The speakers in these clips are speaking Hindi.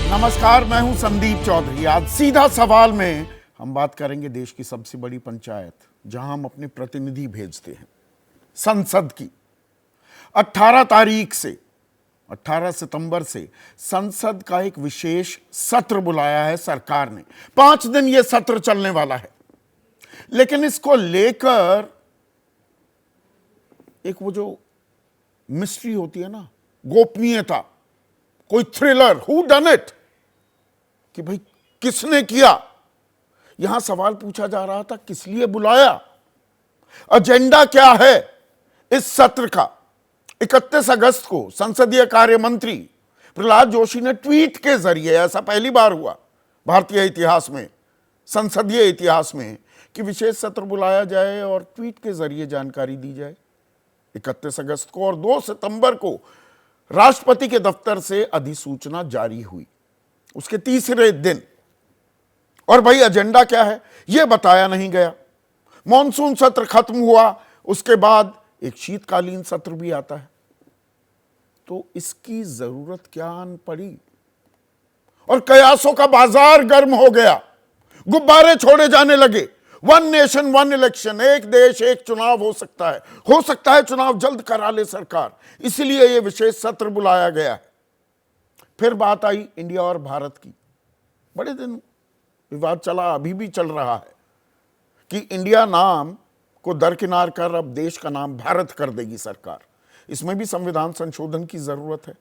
नमस्कार, मैं हूं संदीप चौधरी। आज सीधा सवाल में हम बात करेंगे देश की सबसे बड़ी पंचायत, जहां हम अपने प्रतिनिधि भेजते हैं, संसद की। 18 तारीख से 18 सितंबर से संसद का एक विशेष सत्र बुलाया है सरकार ने। 5 दिन यह सत्र चलने वाला है, लेकिन इसको लेकर एक वो जो मिस्ट्री होती है ना, गोपनीयता, कोई थ्रिलर, हु डन इट, कि भाई किसने किया। यहां सवाल पूछा जा रहा था किस लिए बुलाया, एजेंडा क्या है इस सत्र का। 31 अगस्त को संसदीय कार्य मंत्री प्रहलाद जोशी ने ट्वीट के जरिए, ऐसा पहली बार हुआ भारतीय इतिहास में, संसदीय इतिहास में, कि विशेष सत्र बुलाया जाए और ट्वीट के जरिए जानकारी दी जाए। 31 अगस्त को और 2 सितंबर को राष्ट्रपति के दफ्तर से अधिसूचना जारी हुई, उसके तीसरे दिन। और भाई एजेंडा क्या है यह बताया नहीं गया। मॉनसून सत्र खत्म हुआ, उसके बाद एक शीतकालीन सत्र भी आता है, तो इसकी जरूरत क्या आन पड़ी। और कयासों का बाजार गर्म हो गया, गुब्बारे छोड़े जाने लगे। 1 नेशन 1 इलेक्शन, एक देश एक चुनाव हो सकता है चुनाव जल्द करा ले सरकार, इसलिए यह विशेष सत्र बुलाया गया है। फिर बात आई इंडिया और भारत की। बड़े दिन विवाद चला, अभी भी चल रहा है, कि इंडिया नाम को दरकिनार कर अब देश का नाम भारत कर देगी सरकार। इसमें भी संविधान संशोधन की जरूरत है।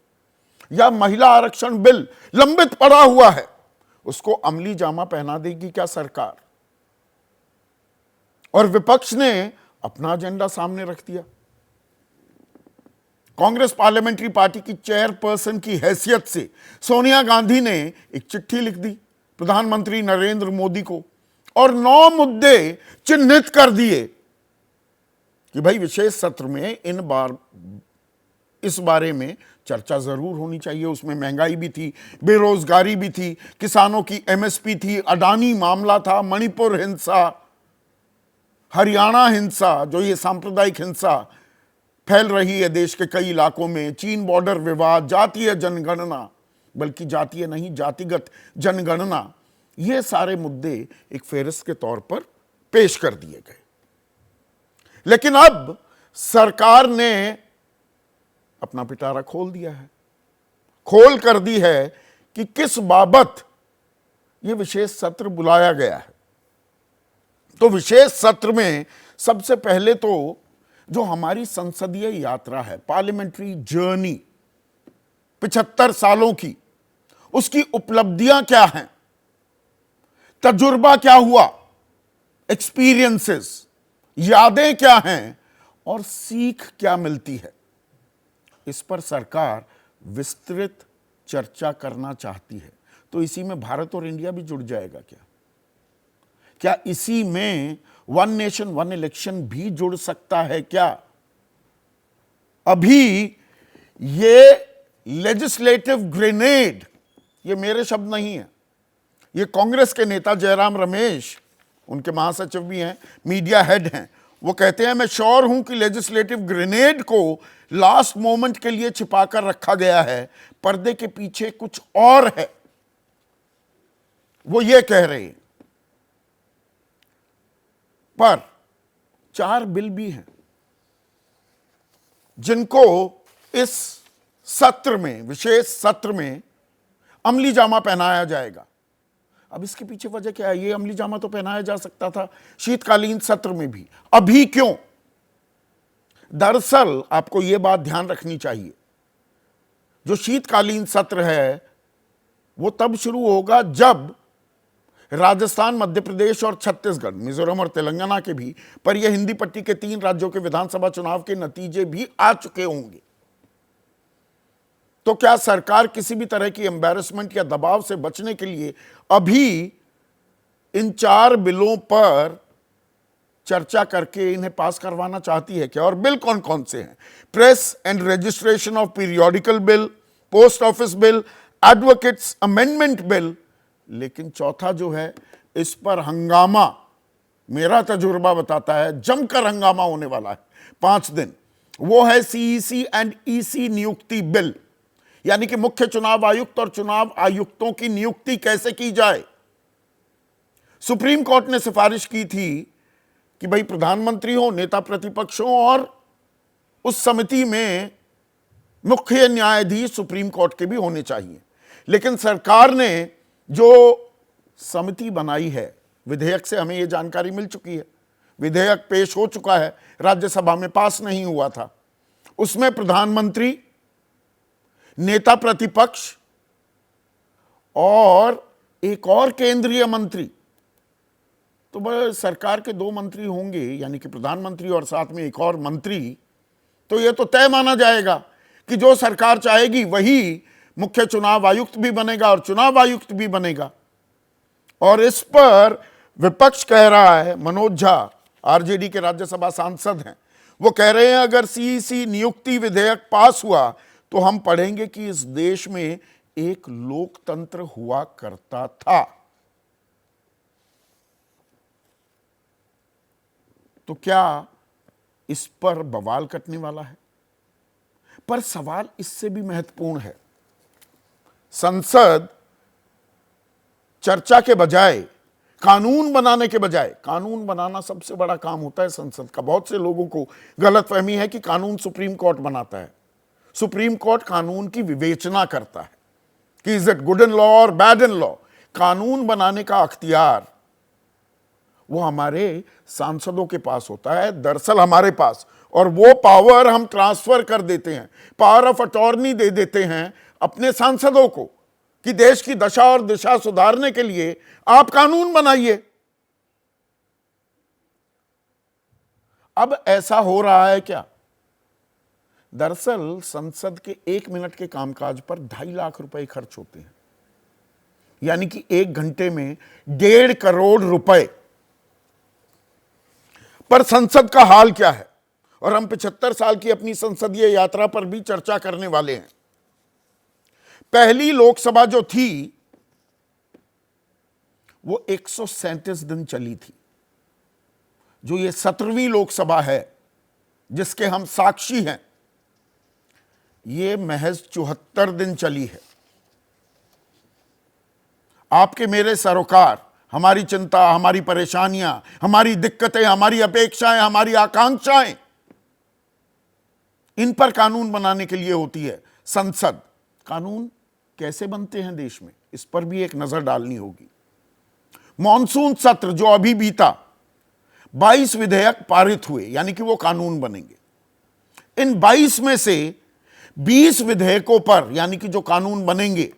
या महिला आरक्षण बिल लंबित पड़ा हुआ है, उसको अमली जामा पहना देगी क्या सरकार। और विपक्ष ने अपना एजेंडा सामने रख दिया। कांग्रेस पार्लियामेंट्री पार्टी की चेयरपर्सन की हैसियत से सोनिया गांधी ने एक चिट्ठी लिख दी प्रधानमंत्री नरेंद्र मोदी को और 9 मुद्दे चिन्हित कर दिए कि भाई विशेष सत्र में इस बारे में चर्चा जरूर होनी चाहिए। उसमें महंगाई भी थी, बेरोजगारी भी थी, किसानों की एमएसपी थी, अडानी मामला था, मणिपुर हिंसा, हरियाणा हिंसा, जो ये सांप्रदायिक हिंसा फैल रही है देश के कई इलाकों में, चीन बॉर्डर विवाद, जातीय जनगणना, बल्कि जातीय नहीं जातिगत जनगणना, ये सारे मुद्दे एक फेहरिस्त के तौर पर पेश कर दिए गए। लेकिन अब सरकार ने अपना पिटारा खोल दिया है, खोल कर दी है कि किस बाबत यह विशेष सत्र बुलाया गया है। तो विशेष सत्र में सबसे पहले तो जो हमारी संसदीय यात्रा है, पार्लियामेंट्री जर्नी 75 सालों की, उसकी उपलब्धियां क्या हैं, तजुर्बा क्या हुआ, एक्सपीरियंसेस, यादें क्या हैं और सीख क्या मिलती है, इस पर सरकार विस्तृत चर्चा करना चाहती है। तो इसी में भारत और इंडिया भी जुड़ जाएगा क्या इसी में 1 नेशन 1 इलेक्शन भी जुड़ सकता है क्या। अभी ये लेजिस्लेटिव ग्रेनेड, ये मेरे शब्द नहीं है, ये कांग्रेस के नेता जयराम रमेश, उनके महासचिव भी हैं, मीडिया हेड हैं, वो कहते हैं मैं श्योर हूं कि लेजिस्लेटिव ग्रेनेड को लास्ट मोमेंट के लिए छिपाकर रखा गया है, पर्दे के पीछे कुछ और है। वो ये कह रहे हैं। पर 4 बिल भी हैं जिनको इस सत्र में, विशेष सत्र में अमली जामा पहनाया जाएगा। अब इसके पीछे वजह क्या है? ये अमली जामा तो पहनाया जा सकता था शीतकालीन सत्र में भी, अभी क्यों? दरअसल आपको यह बात ध्यान रखनी चाहिए, जो शीतकालीन सत्र है वो तब शुरू होगा जब राजस्थान, मध्य प्रदेश और छत्तीसगढ़, मिजोरम और तेलंगाना के भी, पर यह हिंदी पट्टी के 3 राज्यों के विधानसभा चुनाव के नतीजे भी आ चुके होंगे। तो क्या सरकार किसी भी तरह की एम्बैरेसमेंट या दबाव से बचने के लिए अभी इन 4 बिलों पर चर्चा करके इन्हें पास करवाना चाहती है क्या? और बिल कौन कौन से हैं? Press and registration of periodical bill, post office bill, advocates amendment bill. लेकिन चौथा जो है, इस पर हंगामा, मेरा तजुर्बा बताता है जमकर हंगामा होने वाला है 5 दिन, वो है सीईसी एंड ईसी नियुक्ति बिल। यानी कि मुख्य चुनाव आयुक्त और चुनाव आयुक्तों की नियुक्ति कैसे की जाए। सुप्रीम कोर्ट ने सिफारिश की थी कि भाई प्रधानमंत्री हो, नेता प्रतिपक्ष हो और उस समिति में मुख्य न्यायाधीश सुप्रीम कोर्ट के भी होने चाहिए। लेकिन सरकार ने जो समिति बनाई है, विधेयक से हमें यह जानकारी मिल चुकी है, विधेयक पेश हो चुका है, राज्यसभा में पास नहीं हुआ था। उसमें प्रधानमंत्री, नेता प्रतिपक्ष और एक और केंद्रीय मंत्री, तो वह सरकार के 2 मंत्री होंगे, यानी कि प्रधानमंत्री और साथ में एक और मंत्री। तो यह तो तय माना जाएगा कि जो सरकार चाहेगी वही मुख्य चुनाव आयुक्त भी बनेगा और चुनाव आयुक्त भी बनेगा। और इस पर विपक्ष कह रहा है, मनोज झा आरजेडी के राज्यसभा सांसद हैं, वो कह रहे हैं अगर सीईसी नियुक्ति विधेयक पास हुआ तो हम पढ़ेंगे कि इस देश में एक लोकतंत्र हुआ करता था। तो क्या इस पर बवाल कटने वाला है? पर सवाल इससे भी महत्वपूर्ण है। संसद चर्चा के बजाय, कानून बनाने के बजाय, कानून बनाना सबसे बड़ा काम होता है संसद का। बहुत से लोगों को गलतफहमी है कि कानून सुप्रीम कोर्ट बनाता है। सुप्रीम कोर्ट कानून की विवेचना करता है कि is it good in law और बैड इन लॉ। कानून बनाने का अख्तियार वो हमारे सांसदों के पास होता है, दरअसल हमारे पास, और वो पावर हम ट्रांसफर कर देते हैं, पावर ऑफ अटॉर्नी दे देते हैं अपने सांसदों को कि देश की दशा और दिशा सुधारने के लिए आप कानून बनाइए। अब ऐसा हो रहा है क्या? दरअसल संसद के 1 मिनट के कामकाज पर 2.5 लाख रुपए खर्च होते हैं, यानी कि 1 घंटे में 1.5 करोड़ रुपए। पर संसद का हाल क्या है? और हम 75 साल की अपनी संसदीय यात्रा पर भी चर्चा करने वाले हैं। पहली लोकसभा जो थी वो 137 दिन चली थी। जो ये 17वीं लोकसभा है जिसके हम साक्षी हैं, ये महज 74 दिन चली है। आपके मेरे सरोकार, हमारी चिंता, हमारी परेशानियां, हमारी दिक्कतें, हमारी अपेक्षाएं, हमारी आकांक्षाएं, इन पर कानून बनाने के लिए होती है संसद। कानून कैसे बनते हैं देश में, इस पर भी एक नजर डालनी होगी। मॉनसून सत्र जो अभी बीता, 22 विधेयक पारित हुए, यानी कि वो कानून बनेंगे। इन 22 में से 20 विधेयकों पर, यानी कि जो कानून बनेंगे,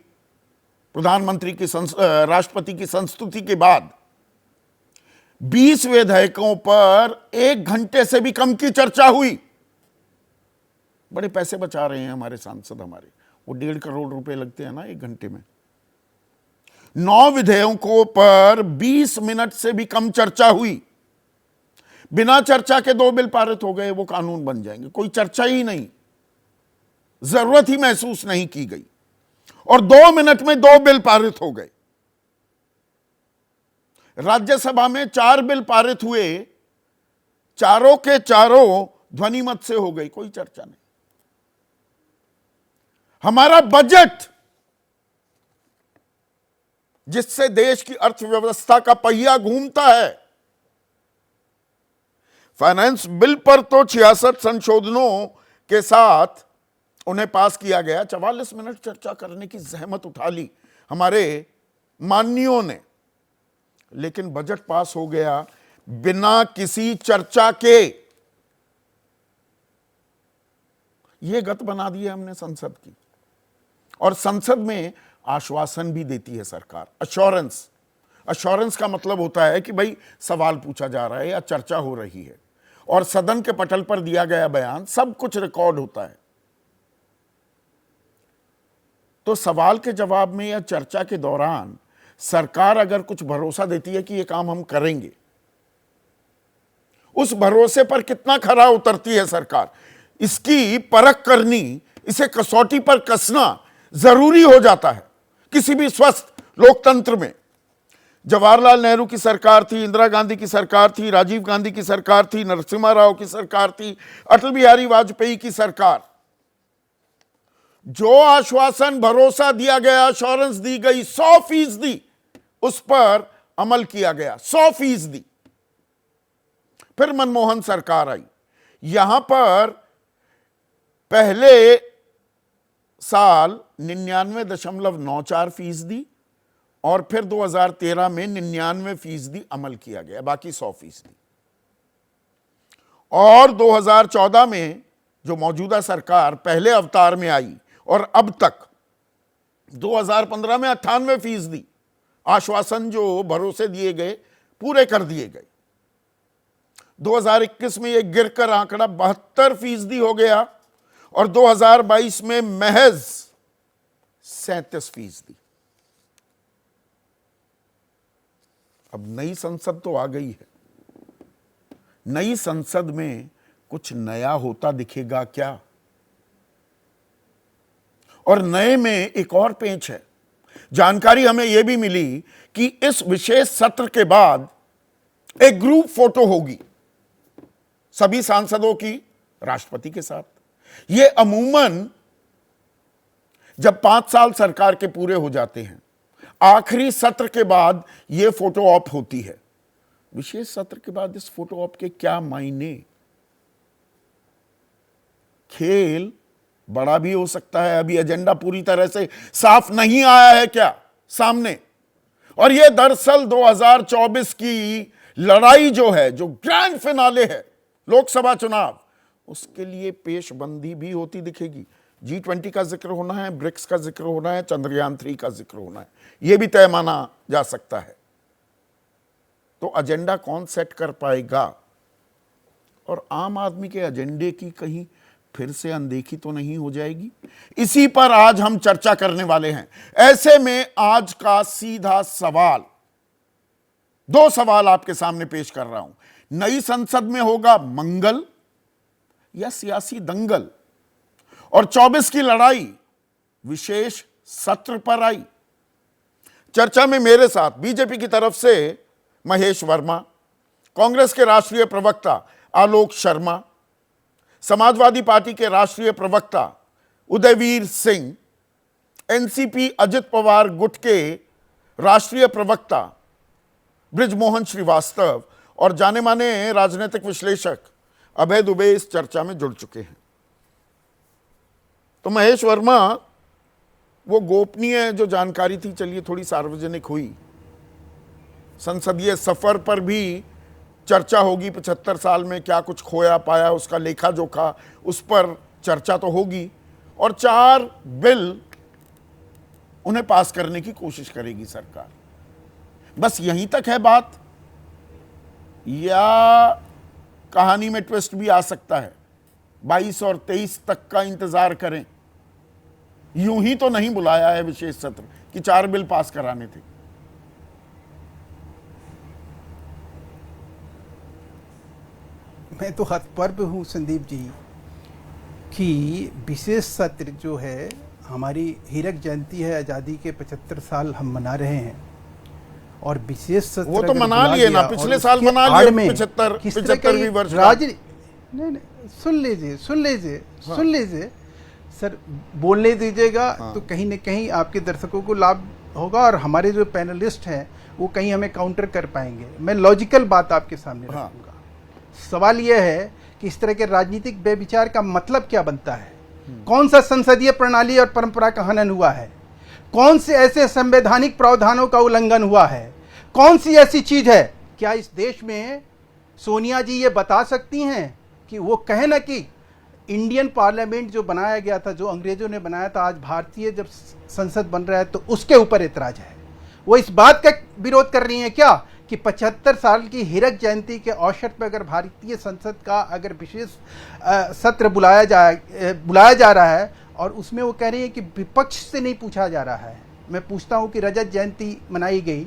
प्रधानमंत्री की राष्ट्रपति की संस्तुति के बाद 20 विधेयकों पर 1 घंटे से भी कम की चर्चा हुई। बड़े पैसे बचा रहे हैं हमारे सांसद, हमारे वो 1.5 करोड़ रुपए लगते हैं ना 1 घंटे में। 9 विधेयकों पर 20 मिनट से भी कम चर्चा हुई। बिना चर्चा के 2 बिल पारित हो गए, वो कानून बन जाएंगे। कोई चर्चा ही नहीं, जरूरत ही महसूस नहीं की गई, और 2 मिनट में 2 बिल पारित हो गए। राज्यसभा में 4 बिल पारित हुए, चारों के चारों ध्वनिमत से हो गई, कोई चर्चा नहीं। हमारा बजट, जिससे देश की अर्थव्यवस्था का पहिया घूमता है, फाइनेंस बिल पर तो 66 संशोधनों के साथ उन्हें पास किया गया। 44 मिनट चर्चा करने की जहमत उठा ली हमारे माननीयों ने, लेकिन बजट पास हो गया बिना किसी चर्चा के। यह गत बना दी है हमने संसद की। और संसद में आश्वासन भी देती है सरकार, अश्योरेंस। अश्योरेंस का मतलब होता है कि भाई सवाल पूछा जा रहा है या चर्चा हो रही है, और सदन के पटल पर दिया गया बयान, सब कुछ रिकॉर्ड होता है। तो सवाल के जवाब में या चर्चा के दौरान सरकार अगर कुछ भरोसा देती है कि यह काम हम करेंगे, उस भरोसे पर कितना खरा उतरती है सरकार, इसकी परख करनी, इसे कसौटी पर कसना जरूरी हो जाता है किसी भी स्वस्थ लोकतंत्र में। जवाहरलाल नेहरू की सरकार थी, इंदिरा गांधी की सरकार थी, राजीव गांधी की सरकार थी, नरसिम्हा राव की सरकार थी, अटल बिहारी वाजपेयी की सरकार, जो आश्वासन, भरोसा दिया गया, अश्योरेंस दी गई 100%, उस पर अमल किया गया 100%। फिर मनमोहन सरकार आई। यहां पर पहले साल 99.94% और फिर 2013 में 99% अमल किया गया, बाकी 100%। और 2014 में जो मौजूदा सरकार पहले अवतार में आई और अब तक 2015 में 98% आश्वासन जो भरोसे दिए गए पूरे कर दिए गए। 2021 में यह गिरकर आंकड़ा 72% हो गया और 2022 में महज 37%। अब नई संसद तो आ गई है, नई संसद में कुछ नया होता दिखेगा क्या? और नए में एक और पेंच है। जानकारी हमें यह भी मिली कि इस विशेष सत्र के बाद एक ग्रुप फोटो होगी सभी सांसदों की राष्ट्रपति के साथ। यह अमूमन जब 5 साल सरकार के पूरे हो जाते हैं, आखिरी सत्र के बाद यह फोटो ऑप होती है। विशेष सत्र के बाद इस फोटो ऑप के क्या मायने? खेल बड़ा भी हो सकता है। अभी एजेंडा पूरी तरह से साफ नहीं आया है क्या सामने? और यह दरअसल 2024 की लड़ाई जो है, जो ग्रैंड फिनाले है लोकसभा चुनाव, उसके लिए पेशबंदी भी होती दिखेगी। G20 का जिक्र होना है, ब्रिक्स का जिक्र होना है, चंद्रयान 3 का जिक्र होना है, यह भी तय माना जा सकता है। तो एजेंडा कौन सेट कर पाएगा? और आम आदमी के एजेंडे की कहीं फिर से अनदेखी तो नहीं हो जाएगी? इसी पर आज हम चर्चा करने वाले हैं। ऐसे में आज का सीधा सवाल, 2 सवाल आपके सामने पेश कर रहा हूं। नई संसद में होगा मंगल या सियासी दंगल? और 24 की लड़ाई विशेष सत्र पर आई। चर्चा में मेरे साथ बीजेपी की तरफ से महेश वर्मा, कांग्रेस के राष्ट्रीय प्रवक्ता आलोक शर्मा, समाजवादी पार्टी के राष्ट्रीय प्रवक्ता उदयवीर सिंह, एनसीपी अजित पवार गुट के राष्ट्रीय प्रवक्ता बृजमोहन श्रीवास्तव और जाने माने राजनीतिक विश्लेषक अभय दुबे इस चर्चा में जुड़ चुके हैं। तो महेश वर्मा, वो गोपनीय जो जानकारी थी, चलिए थोड़ी सार्वजनिक हुई। संसदीय सफर पर भी चर्चा होगी, 75 साल में क्या कुछ खोया पाया, उसका लेखा जोखा, उस पर चर्चा तो होगी। और 4 बिल उन्हें पास करने की कोशिश करेगी सरकार। बस यहीं तक है बात, या कहानी में ट्विस्ट भी आ सकता है? 22 और 23 तक का इंतजार करें। यूं ही तो नहीं बुलाया है विशेष सत्र कि 4 बिल पास कराने थे। मैं तो हतप्रभ हूँ संदीप जी कि विशेष सत्र जो है, हमारी हीरक जयंती है, आज़ादी के 75 साल हम मना रहे हैं। और विशेष सत्र वो तो मना लिए ना, पिछले साल मना लिए 75वीं वर्ष। नहीं, सुन लीजिए सर, बोलने दीजिएगा। हाँ। तो कहीं न कहीं आपके दर्शकों को लाभ होगा और हमारे जो पैनलिस्ट हैं वो कहीं हमें काउंटर कर पाएंगे। मैं लॉजिकल बात आपके सामने रखूंगा। सवाल यह है कि इस तरह के राजनीतिक व्यभिचार का मतलब क्या बनता है? कौन सा संसदीय प्रणाली और परंपरा का हनन हुआ है? कौन से ऐसे संवैधानिक प्रावधानों का उल्लंघन हुआ है? कौन सी ऐसी चीज है? क्या इस देश में सोनिया जी ये बता सकती हैं कि वो कहे ना कि इंडियन पार्लियामेंट जो बनाया गया था, जो अंग्रेजों ने बनाया था, आज भारतीय जब संसद बन रहा है तो उसके ऊपर ऐतराज है? वो इस बात का विरोध कर रही हैं क्या कि 75 साल की हीरक जयंती के अवसर पर अगर भारतीय संसद का अगर विशेष सत्र बुलाया जा रहा है और उसमें वो कह रही है कि विपक्ष से नहीं पूछा जा रहा है। मैं पूछता हूँ कि रजत जयंती मनाई गई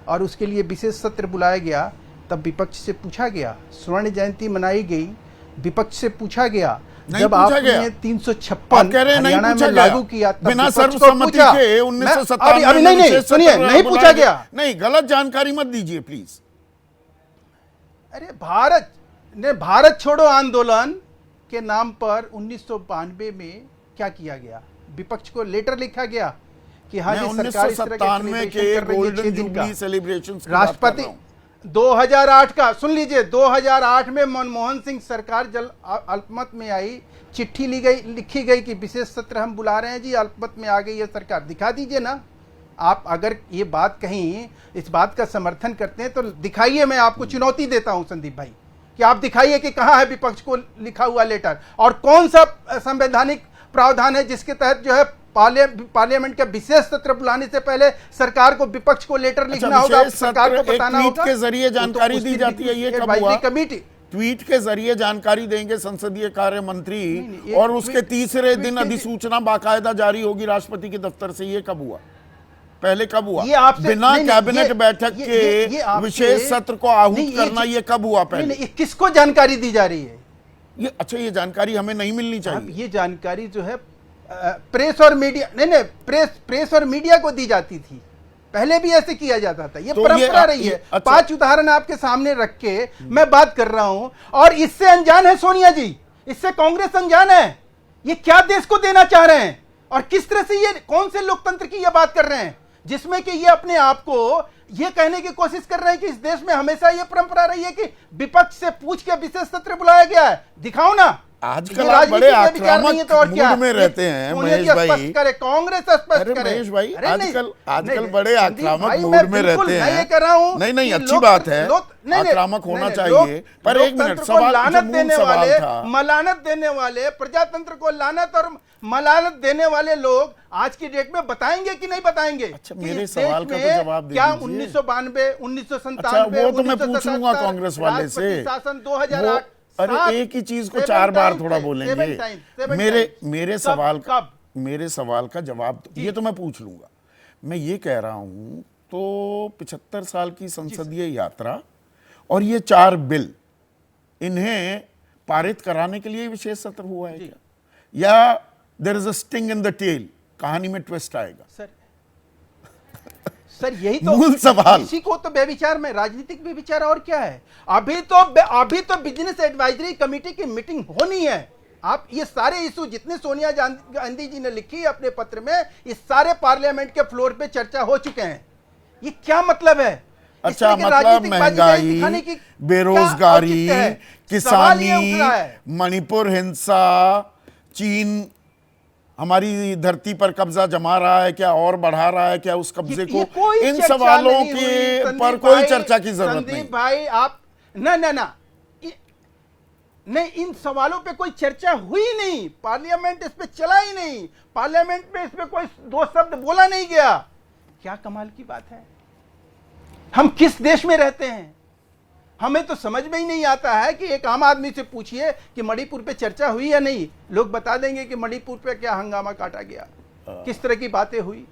और उसके लिए विशेष सत्र बुलाया गया, तब विपक्ष से पूछा गया। स्वर्ण जयंती मनाई गई, विपक्ष से पूछा गया। जब आपने 356 हरियाणा में लागू किया बिना सर्वसम्मति के 1997 नहीं सुनिए, नहीं पूछा गया। नहीं, गलत जानकारी मत दीजिए प्लीज। अरे भारत छोड़ो आंदोलन के नाम पर 1992 में क्या किया गया? विपक्ष को लेटर लिखा गया कि हाँ मैं जी सरकार इस तरह 1997 के के celebration कर रही है 6 गोल्डन दिन का। जुबली सेलिब्रेशंस राष्ट्रपति 2008 का सुन लीजिए, 2008 में मनमोहन सिंह सरकार जल अल्पमत में आई, चिट्ठी लिखी गई कि विशेष सत्र हम बुला रहे हैं जी, अल्पमत में आ गई है सरकार। दिखा दीजिए ना, आप अगर ये बात कहीं इस बात का समर्थन करते हैं तो दिखाइए। मैं आपको चुनौती देता हूं संदीप भाई कि आप दिखाइए कि कहां है विपक्ष को लिखा हुआ लेटर, और कौन सा संवैधानिक प्रावधान है जिसके तहत जो है पार्लियामेंट के विशेष सत्र बुलाने से पहले सरकार को विपक्ष को लेटर लिखना होगा, सरकार को बताना होगा, के जरिए जानकारी दी जाती है। ये कब हुआ? कमेटी ट्वीट के जरिए जानकारी देंगे संसदीय कार्य मंत्री और उसके तीसरे दिन अधिसूचना बाकायदा जारी होगी राष्ट्रपति के दफ्तर से। ये कब हुआ? पहले कब हुआ? बिना कैबिनेट बैठक के विशेष सत्र को आहूत करना ये कब हुआ? पहले किसको जानकारी दी जा रही है? ये अच्छा, ये जानकारी हमें नहीं मिलनी चाहिए। ये जानकारी जो है प्रेस और मीडिया नहीं प्रेस और मीडिया को दी जाती थी, पहले भी ऐसे किया जाता था। ये तो परंपरा रही है। अच्छा, 5 उदाहरण आपके सामने रख के मैं बात कर रहा हूं, और इससे अनजान है सोनिया जी, इससे कांग्रेस अनजान है। ये क्या देश को देना चाह रहे हैं और किस तरह से, ये कौन से लोकतंत्र की ये बात कर रहे हैं जिसमें कि ये अपने आप को ये कहने की कोशिश कर रहे हैं कि इस देश में हमेशा ये परंपरा रही है कि विपक्ष से पूछ के विशेष सत्र बुलाया गया है। दिखाओ ना। आजकल आप बड़े आक्रामक मूड में रहते हैं महेश भाई। कांग्रेस स्पष्ट करे। महेश भाई आजकल बड़े आक्रामक मूड में रहते हैं। नहीं, अच्छी बात है, आक्रामक होना चाहिए, पर एक मिनट, सवाल था। मलानत देने वाले, प्रजातंत्र को लानत और मलानत देने वाले लोग आज की डेट में बताएंगे कि नहीं बताएंगे? अच्छा, मेरे सवाल का तो जवाब दे क्या दीजिए। 1992, 1997, वो तो मैं पूछ लूंगा कांग्रेस वाले से। शासन 2008। अरे एक ही चीज को 4 बार थोड़ा बोलेंगे। मेरे सवाल का जवाब ये तो मैं पूछ लूंगा। मैं ये कह रहा हूं तो 75 साल की संसदीय यात्रा और ये 4 बिल, इन्हें पारित कराने के लिए विशेष सत्र हुआ है क्या, या there is a sting in the tail, कहानी में ट्विस्ट आएगा? सर यही तो मूल सवाल। इसी को तो व्यभिचार में, राजनीतिक व्यभिचार और क्या है? अभी तो बिजनेस एडवाइजरी कमेटी की मीटिंग होनी है। आप ये सारे इशू जितने सोनिया गांधी जी ने लिखी अपने पत्र में, इस सारे पार्लियामेंट के फ्लोर पे चर्चा हो चुके हैं। ये क्या मतलब है? अच्छा, मतलब महंगाई, बेरोजगारी, किसानी, मणिपुर हिंसा, चीन हमारी धरती पर कब्जा जमा रहा है क्या और बढ़ा रहा है क्या उस कब्जे को, इन सवालों के पर कोई चर्चा की जरूरत नहीं। संदीप भाई आप ना नहीं, इन सवालों पे कोई चर्चा हुई नहीं, पार्लियामेंट इस पे चला ही नहीं, पार्लियामेंट में इस पे कोई 2 शब्द बोला नहीं गया। क्या कमाल की बात है? हम किस देश में रहते हैं? हमें तो समझ में ही नहीं आता है कि एक आम आदमी से पूछिए कि मणिपुर पे चर्चा हुई या नहीं, लोग बता देंगे कि मणिपुर पे क्या हंगामा काटा गया, किस तरह की बातें हुई।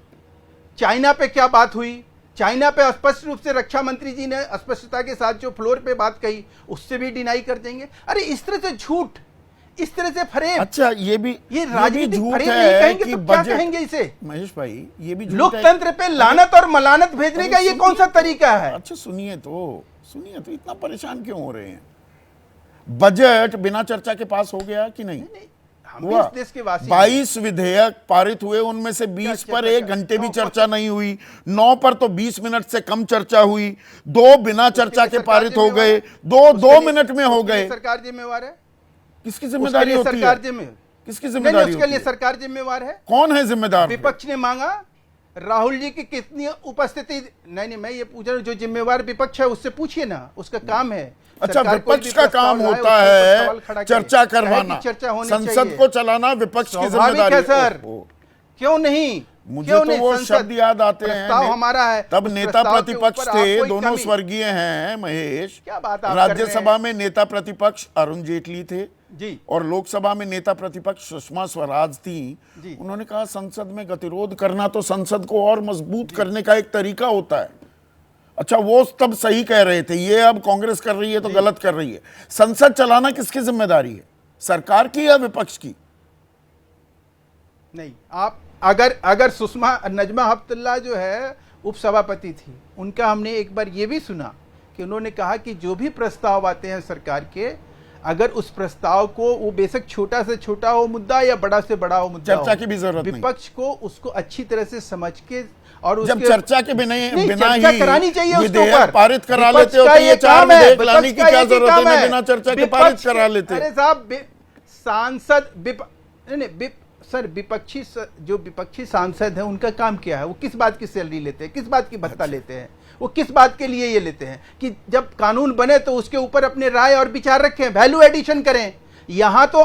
चाइना पे क्या बात हुई? चाइना पे स्पष्ट रूप से रक्षा मंत्री जी ने स्पष्टता के साथ जो फ्लोर पे बात कही उससे भी डिनाई कर देंगे। अरे इस तरह से झूठ, इस तरह से फरेब। अच्छा, ये राजनीतिक झूठ फरेब है नहीं कहेंगे कि तो क्या कहेंगे इसे? महेश भाई, ये भी लोकतंत्र पे लानत और मलानत भेजने का ये कौन सा तरीका है? अच्छा सुनिए तो इतना परेशान क्यों हो रहे हैं? बजट बिना चर्चा के पास हो गया कि नहीं? हम भी इस देश के वासी 22 विधेयक पारित हुए, उनमें से 20 पर 1 घंटे भी चर्चा नहीं हुई, 9 पर तो 20 मिनट से कम चर्चा हुई, 2 बिना चर्चा के पारित हो गए, 2 मिनट में हो गए। सरकार जिम्मेवार है। किसकी जिम्मेदारी होती है? सरकार जिम्मेवार, किसकी जिम्मेदारी? उसके लिए सरकार जिम्मेवार है। कौन है जिम्मेदार? विपक्ष ने मांगा, राहुल जी की कितनी उपस्थिति? नहीं, मैं ये पूछ रहा हूं, जो जिम्मेवार विपक्ष है उससे पूछिए ना, उसका काम है। अच्छा, विपक्ष का काम होता है चर्चा करवाना, संसद को चलाना विपक्ष की जिम्मेदारी है सर। क्यों नहीं? मुझे तो वो शब्द याद आते हैं, हमारा है, तब नेता प्रतिपक्ष थे, दोनों स्वर्गीय हैं महेश। क्या बात? राज्यसभा में नेता प्रतिपक्ष अरुण जेटली थे जी, और लोकसभा में नेता प्रतिपक्ष सुषमा स्वराज थी। उन्होंने कहा संसद में गतिरोध करना तो संसद को और मजबूत करने का एक तरीका होता है। अच्छा, वो तब सही कह रहे थे, ये अब कांग्रेस कर रही है तो गलत कर रही है। संसद चलाना किसकी जिम्मेदारी है, सरकार की या विपक्ष की? नहीं, आप अगर सुषमा नजमा हेपतुल्लाह जो है उपसभापति थी, उनका हमने एक बार ये भी सुना कि उन्होंने कहा कि जो भी प्रस्ताव आते हैं सरकार के, अगर उस प्रस्ताव को, वो बेशक छोटा से छोटा हो मुद्दा या बड़ा से बड़ा हो मुद्दा, चर्चा की भी जरूरत नहीं, विपक्ष को उसको अच्छी तरह से समझ के और जब चर्चा के बिना चर्चा ही करानी चाहिए, उसके विधेयक ऊपर पारित करा लेते हो, तो ये चार विधेयक लाने की क्या जरूरत है, ना बिना चर्चा के पारित करा लेते। अरे साहब, सांसद सर जो विपक्षी सांसद हैं उनका काम क्या है? वो किस बात की सैलरी लेते हैं, किस बात की भत्ता लेते हैं? वो किस बात के लिए ये लेते हैं कि जब कानून बने तो उसके ऊपर अपने राय और विचार रखें, वैल्यू एडिशन करें। यहां तो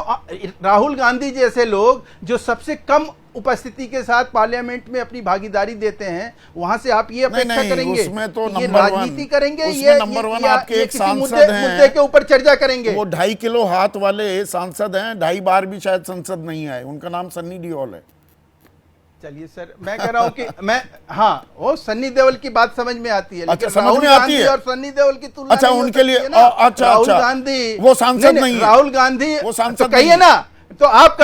राहुल गांधी जैसे लोग जो सबसे कम उपस्थिति के साथ पार्लियामेंट में अपनी भागीदारी देते हैं, वहां से आप ये अपेक्षा करेंगे उसमें तो ये राजनीति करेंगे, ये नंबर वन आपके एक सांसद मुद्दे के ऊपर चर्चा करेंगे। वो 2.5 किलो हाथ वाले सांसद हैं, 2.5 बार भी शायद संसद नहीं आए, उनका नाम सन्नी देओल है। चलिए सर, मैं कह रहा हूं कि हाँ, वो सन्नी देओल की बात समझ में आती है, अच्छा, लेकिन समझ में आती है और सन्नी देओल की तुलना अच्छा, उनके लिए अच्छा, राहुल गांधी वो सांसद नहीं है, राहुल गांधी वो सांसद कहिए ना, तो आप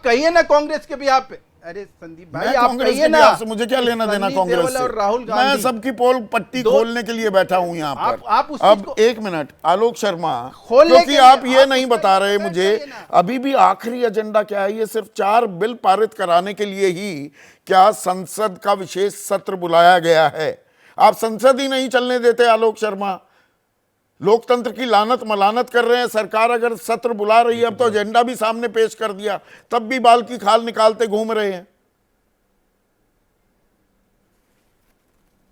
कहिए ना कांग्रेस के भी आप। अरे संदीप भाई, आप कहिए ना, मुझे क्या लेना देना कांग्रेस से? और राहुल गांधी, मैं सबकी पोल पट्टी खोलने के लिए बैठा हूं यहाँ पर। आप अब एक मिनट आलोक शर्मा, क्योंकि आप ये नहीं बता रहे मुझे अभी भी आखिरी एजेंडा क्या है। ये सिर्फ 4 बिल पारित कराने के लिए ही क्या संसद का विशेष सत्र बुलाया गया है? आप संसद ही नहीं चलने देते आलोक शर्मा, लोकतंत्र की लानत मलानत कर रहे हैं। सरकार अगर सत्र बुला रही है, अब तो एजेंडा भी सामने पेश कर दिया, तब भी बाल की खाल निकालते घूम रहे हैं।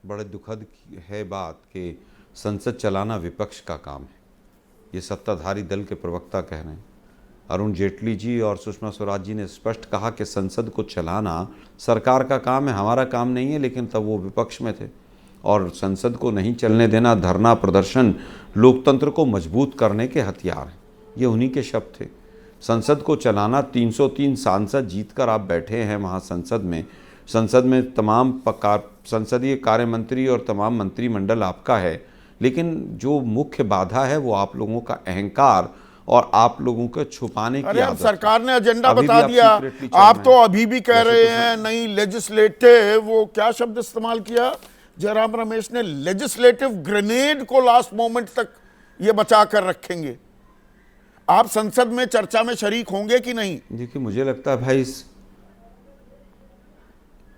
बड़े दुखद है बात कि संसद चलाना विपक्ष का काम है, ये सत्ताधारी दल के प्रवक्ता कह रहे हैं। अरुण जेटली जी और सुषमा स्वराज जी ने स्पष्ट कहा कि संसद को चलाना सरकार का काम है, हमारा काम नहीं है, लेकिन तब वो विपक्ष में थे। और संसद को नहीं चलने देना, धरना प्रदर्शन लोकतंत्र को मजबूत करने के हथियार हैं, ये उन्हीं के शब्द थे। संसद को चलाना, 303 सांसद जीतकर आप बैठे हैं वहाँ संसद में तमाम संसदीय कार्य मंत्री और तमाम मंत्रिमंडल आपका है, लेकिन जो मुख्य बाधा है वो आप लोगों का अहंकार और आप लोगों को छुपाने की आदत। सरकार ने एजेंडा बता दिया, आप तो अभी भी कह रहे हैं नहीं लेजिस्लेटिव, वो क्या शब्द इस्तेमाल किया जयराम रमेश ने, लेजिस्लेटिव ग्रेनेड को लास्ट मोमेंट तक ये बचा कर रखेंगे। आप संसद में चर्चा में शरीक होंगे कि नहीं? देखिए, मुझे लगता है भाई,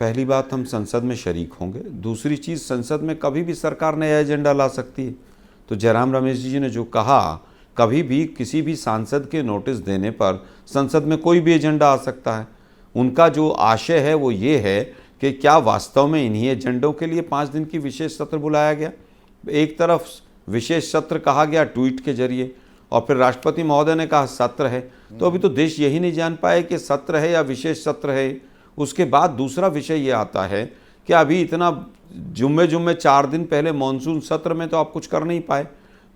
पहली बात हम संसद में शरीक होंगे। दूसरी चीज़, संसद में कभी भी सरकार नया एजेंडा ला सकती है। तो जयराम रमेश जी ने जो कहा, कभी भी किसी भी सांसद के नोटिस देने पर संसद में कोई भी एजेंडा आ सकता है। उनका जो आशय है वो ये है कि क्या वास्तव में इन्हीं एजेंडों के लिए 5 दिन की विशेष सत्र बुलाया गया। एक तरफ विशेष सत्र कहा गया ट्वीट के जरिए, और फिर राष्ट्रपति महोदय ने कहा सत्र है। तो अभी तो देश यही नहीं जान पाए कि सत्र है या विशेष सत्र है। उसके बाद दूसरा विषय ये आता है कि अभी इतना जुम्मे 4 दिन पहले मानसून सत्र में तो आप कुछ कर नहीं पाए।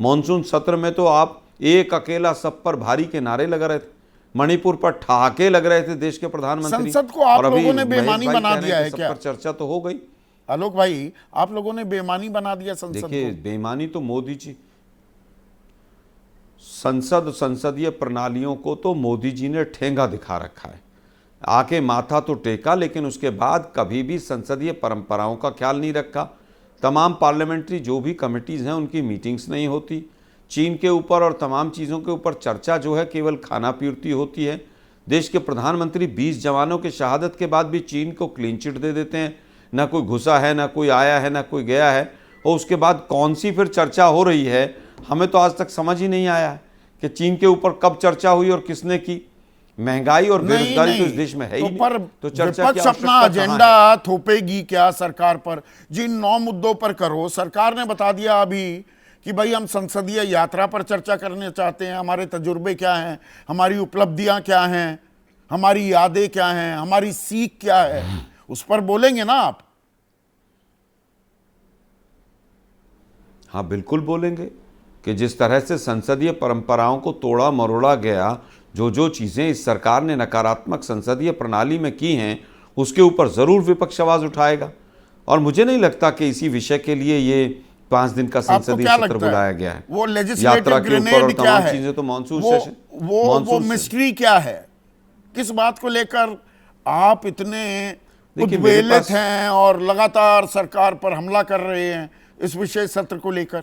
मानसून सत्र में तो आप एक अकेला सब पर भारी के नारे लगा रहे थे, मणिपुर पर ठहाके लग रहे थे देश के प्रधानमंत्री। संसद को आप लोगों ने बेईमानी बना दिया है क्या? पर चर्चा तो हो गई। आलोक भाई, आप लोगों ने बेईमानी बना दिया संसद को। देखिए, बेईमानी तो मोदी जी, संसदीय प्रणालियों को तो मोदी जी ने ठेंगा दिखा रखा है। आके माथा तो टेका, लेकिन उसके बाद कभी भी संसदीय परंपराओं का ख्याल नहीं रखा। तमाम पार्लियामेंट्री जो भी कमिटीज़ हैं उनकी मीटिंग्स नहीं होती। चीन के ऊपर और तमाम चीज़ों के ऊपर चर्चा जो है केवल खाना पीरती होती है। देश के प्रधानमंत्री 20 जवानों के शहादत के बाद भी चीन को क्लीन चिट दे देते हैं, ना कोई घुसा है, ना कोई आया है, ना कोई गया है। और उसके बाद कौन सी फिर चर्चा हो रही है, हमें तो आज तक समझ ही नहीं आया है कि चीन के ऊपर कब चर्चा हुई और किसने की। महंगाई और बेरोजगारी तो इस देश में है ही नहीं, तो चर्चा की अपना एजेंडा थोपेगी क्या सरकार पर? जिन 9 मुद्दों पर करो, सरकार ने बता दिया अभी कि भाई हम संसदीय यात्रा पर चर्चा करना चाहते हैं, हमारे तजुर्बे क्या हैं, हमारी उपलब्धियां क्या हैं, हमारी यादें क्या हैं, हमारी सीख क्या है, उस पर बोलेंगे ना आप? हाँ, बिल्कुल बोलेंगे कि जिस तरह से संसदीय परंपराओं को तोड़ा मरोड़ा गया, जो चीज़ें इस सरकार ने नकारात्मक संसदीय प्रणाली में की हैं, उसके ऊपर ज़रूर विपक्ष आवाज़ उठाएगा। और मुझे नहीं लगता कि इसी विषय के लिए ये 5 दिन का संसदीय सत्र बुलाया गया है। वो लेजिस्लेटिव ग्रेनेड क्या है? चीजें तो मानसून सेशन, वो मिस्ट्री क्या है? किस बात को लेकर आप इतने उद्वेलित हैं और लगातार सरकार पर हमला कर रहे हैं इस विशेष सत्र को लेकर?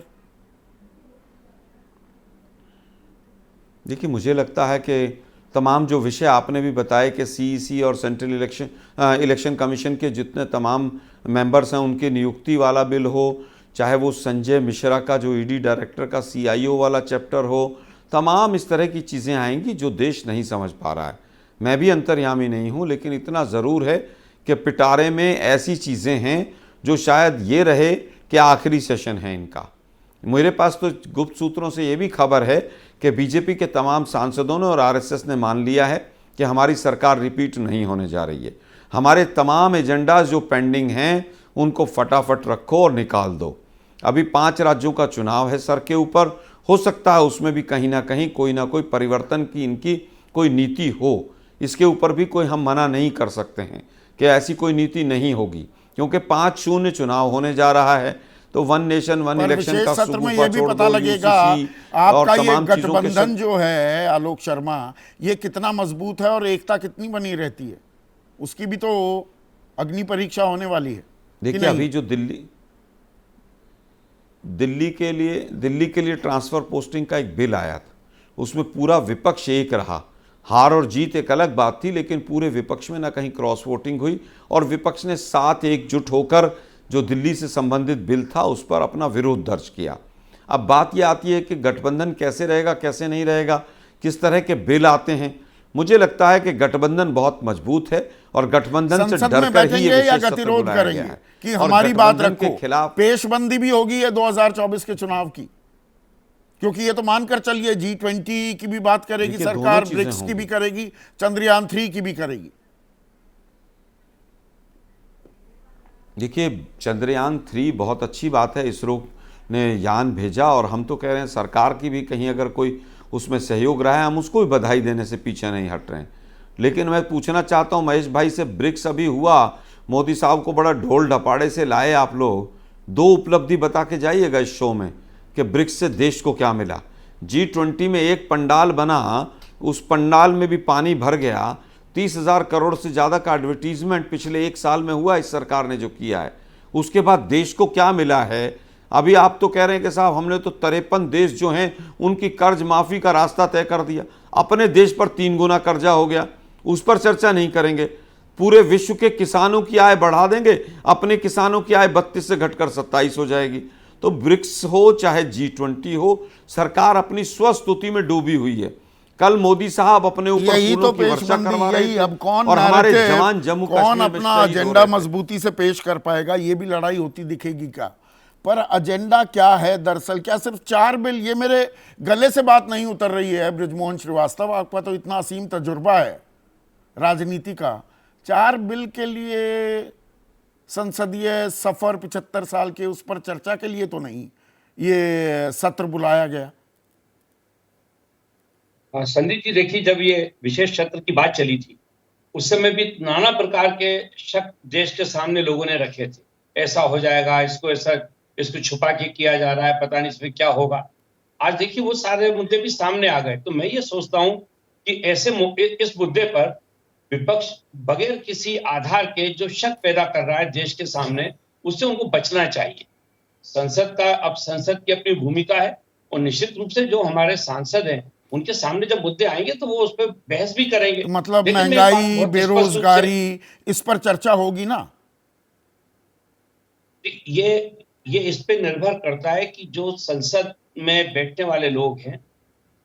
देखिए, मुझे लगता है कि तमाम जो विषय आपने भी बताए कि सीईसी और सेंट्रल इलेक्शन कमीशन के जितने तमाम मेंबर्स हैं उनकी नियुक्ति वाला बिल हो, चाहे वो संजय मिश्रा का जो ईडी डायरेक्टर का सीआईओ वाला चैप्टर हो, तमाम इस तरह की चीज़ें आएंगी जो देश नहीं समझ पा रहा है। मैं भी अंतर्यामी नहीं हूँ, लेकिन इतना ज़रूर है कि पिटारे में ऐसी चीज़ें हैं जो शायद ये रहे कि आखिरी सेशन है इनका। मेरे पास तो गुप्त सूत्रों से ये भी खबर है कि बीजेपी के तमाम सांसदों ने और आरएसएस ने मान लिया है कि हमारी सरकार रिपीट नहीं होने जा रही है। हमारे तमाम एजेंडाज जो पेंडिंग हैं उनको फटाफट रखो और निकाल दो। अभी 5 राज्यों का चुनाव है सर के ऊपर, हो सकता है उसमें भी कहीं ना कोई परिवर्तन की इनकी कोई नीति हो। इसके ऊपर भी कोई हम मना नहीं कर सकते हैं कि ऐसी कोई नीति नहीं होगी, क्योंकि 5-0 चुनाव होने जा रहा है। तो वन नेशन वन इलेक्शन का सत्र में ये भी पता लगेगा आपका ये गठबंधन जो है आलोक शर्मा, ये कितना मजबूत है और एकता कितनी बनी रहती है, उसकी भी तो अग्नि परीक्षा होने वाली है। देखिए, अभी जो दिल्ली के लिए ट्रांसफर पोस्टिंग का एक बिल आया था, उसमें पूरा विपक्ष एक रहा। हार और जीत एक अलग बात थी, लेकिन पूरे विपक्ष में ना कहीं क्रॉस वोटिंग हुई और विपक्ष ने साथ एकजुट होकर जो दिल्ली से संबंधित बिल था उस पर अपना विरोध दर्ज किया। अब बात यह आती है कि गठबंधन कैसे रहेगा, कैसे नहीं रहेगा, किस तरह के बिल आते हैं। मुझे लगता है कि गठबंधन बहुत मजबूत है और गठबंधन से डरकर ही ये विशेष सत्र बुलाया गया है कि हमारी बात रखो। खिलाफ पेशबंदी भी होगी है 2024 के चुनाव की, क्योंकि ये तो मानकर चलिए G20 की भी बात करेगी सरकार, ब्रिक्स की भी करेगी, चंद्रयान 3 की भी करेगी। देखिए, चंद्रयान 3 बहुत अच्छी बात है, इसरो ने यान भेजा और हम तो कह रहे हैं सरकार की भी कहीं अगर कोई उसमें सहयोग रहा है, हम उसको भी बधाई देने से पीछे नहीं हट रहे हैं। लेकिन मैं पूछना चाहता हूं महेश भाई से, ब्रिक्स अभी हुआ, मोदी साहब को बड़ा ढोल ढपाड़े से लाए आप लोग, 2 उपलब्धि बता के जाइएगा इस शो में कि ब्रिक्स से देश को क्या मिला। G20 में एक पंडाल बना, उस पंडाल में भी पानी भर गया। 30,000 करोड़ से ज़्यादा का एडवर्टीजमेंट पिछले 1 साल में हुआ इस सरकार ने जो किया है। उसके बाद देश को क्या मिला है? अभी आप तो कह रहे हैं कि साहब हमने तो 53 देश जो हैं उनकी कर्ज माफ़ी का रास्ता तय कर दिया। अपने देश पर 3 गुना कर्जा हो गया, उस पर चर्चा नहीं करेंगे। पूरे विश्व के किसानों की आय बढ़ा देंगे, अपने किसानों की आय 32 से घटकर 27 हो जाएगी। तो ब्रिक्स हो चाहे G20 हो, सरकार अपनी स्वस्तुति में डूबी हुई है। कल मोदी साहब अपने ऊपर फूलों की वर्षा करवा रहे थे, अब कौन और हमारे जवान जम्मू कश्मीर में अपना एजेंडा मजबूती से पेश कर पाएगा, ये भी लड़ाई होती दिखेगी क्या। पर एजेंडा क्या है दरअसल? क्या सिर्फ 4 बिल? ये मेरे गले से बात नहीं उतर रही है बृजमोहन श्रीवास्तव, आपका तो इतना असीम तजुर्बा है राजनीति का। 4 बिल के लिए संसदीय सफर 75 साल के, उस पर चर्चा के लिए तो नहीं ये सत्र बुलाया गया। संदीप जी, देखिए, जब ये विशेष सत्र की बात चली थी उस समय भी नाना प्रकार के शक देश के सामने लोगों ने रखे थे। ऐसा हो जाएगा, इसको छुपा के किया जा रहा है, पता नहीं इसमें क्या होगा। आज देखिए वो सारे मुद्दे भी सामने आ गए। तो मैं ये सोचता हूं कि इस मुद्दे पर विपक्ष बगैर किसी आधार के जो शक पैदा कर रहा है देश के सामने, उससे उनको बचना चाहिए। संसद की अपनी भूमिका है और निश्चित रूप से जो हमारे सांसद हैं उनके सामने जब मुद्दे आएंगे तो वो उस पर बहस भी करेंगे। मतलब महंगाई, बेरोजगारी, इस पर चर्चा होगी ना। ये इस पे निर्भर करता है कि जो संसद में बैठने वाले लोग हैं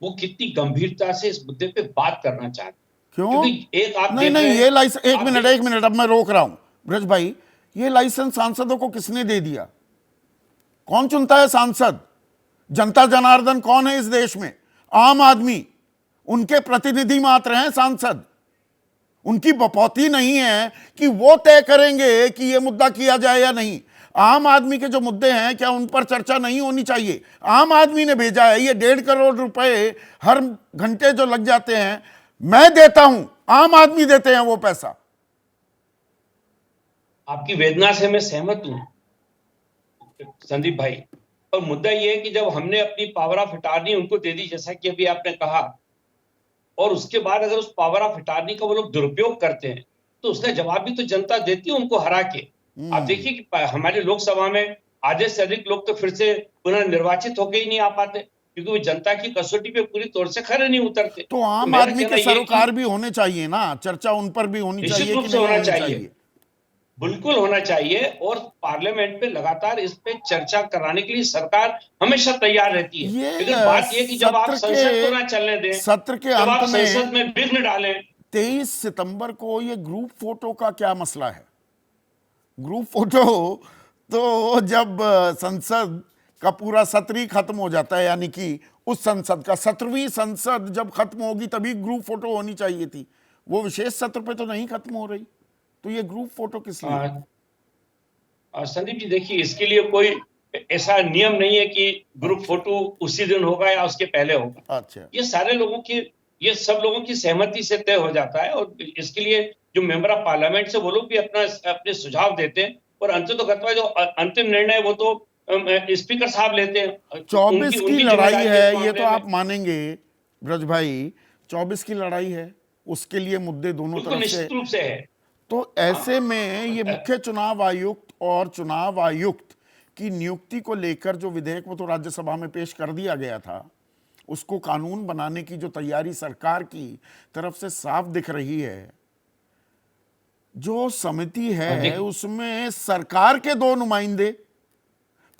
वो कितनी गंभीरता से इस मुद्दे पे बात करना चाहते हैं। क्यों? नहीं, ये लाइसेंस, एक मिनट, अब मैं रोक रहा हूं ब्रज भाई। ये लाइसेंस सांसदों को किसने दे दिया? कौन चुनता है सांसद? जनता जनार्दन कौन है इस देश में? आम आदमी। उनके प्रतिनिधि मात्र हैं सांसद। उनकी बपौती नहीं है कि वो तय करेंगे कि ये मुद्दा किया जाए या नहीं। आम आदमी के जो मुद्दे हैं, क्या उन पर चर्चा नहीं होनी चाहिए? आम आदमी ने भेजा है। ये 1.5 करोड़ रुपए हर घंटे जो लग जाते हैं, मैं देता हूं, आम आदमी देते हैं वो पैसा। आपकी वेदना से मैं सहमत हूं संदीप भाई, और मुद्दा यह है कि जब हमने अपनी पावर ऑफ अटॉर्नी उनको दे दी, जैसा कि अभी आपने कहा, और उसके बाद अगर उस पावर ऑफ अटॉर्नी का वो लोग दुरुपयोग करते हैं तो उसका जवाब भी तो जनता देती है उनको हरा के। आप देखिए कि हमारे लोकसभा में आधे से अधिक लोग तो फिर से पुनर्निर्वाचित होकर ही नहीं आ पाते। क्योंकि वो जनता की कसौटी पे पूरी तौर से खरे नहीं उतरते। तो आम मेरा आदमी कहना के ये कि सरोकार भी होने चाहिए ना, चर्चा उन पर भी होनी निश्चित चाहिए रूप कि से नहीं होना होनी चाहिए। चाहिए? बिल्कुल होना चाहिए, और पार्लियामेंट पे लगातार इस पे चर्चा कराने के लिए सरकार हमेशा तैयार रहती है। ये लेकिन बात ये कि जब आप संसद को ना चलने दें, सत्र के जब अंत आप संसद में में विघ्न डालें। 23 सितंबर को ये ग्रुप फोटो का क्या मसला है? ग्रुप फोटो तो जब संसद का पूरा सत्र ही खत्म हो जाता है, यानी कि उस संसद का 17वीं संसद जब खत्म होगी तभी ग्रुप फोटो होनी चाहिए थी। वो विशेष सत्र पे तो नहीं खत्म हो रही, तो ये ग्रुप फोटो किस लिए? संदीप जी देखिए, इसके लिए कोई ऐसा नियम नहीं है कि ग्रुप फोटो उसी दिन होगा या उसके पहले होगा। अच्छा, ये सारे लोगों की, ये सब लोगों की सहमति से तय हो जाता है, और इसके लिए जो मेंबर ऑफ पार्लियामेंट से वो लोग भी अपने सुझाव देते हैं, और अंततः जो अंतिम निर्णय वो तो स्पीकर साहब लेते हैं। 24 की उनकी लड़ाई जिम्मेदारी है, इस ये तो मामले आप में। मानेंगे ब्रज भाई, 24 की लड़ाई है, उसके लिए मुद्दे दोनों बिल्कुल तरफ से। निश्चित रूप से है। तो ऐसे में ये मुख्य चुनाव आयुक्त और चुनाव आयुक्त की नियुक्ति को लेकर जो विधेयक वो तो राज्यसभा में पेश कर दिया गया था, उसको कानून बनाने की जो तैयारी सरकार की तरफ से साफ दिख रही है। जो समिति है उसमें सरकार के 2 नुमाइंदे,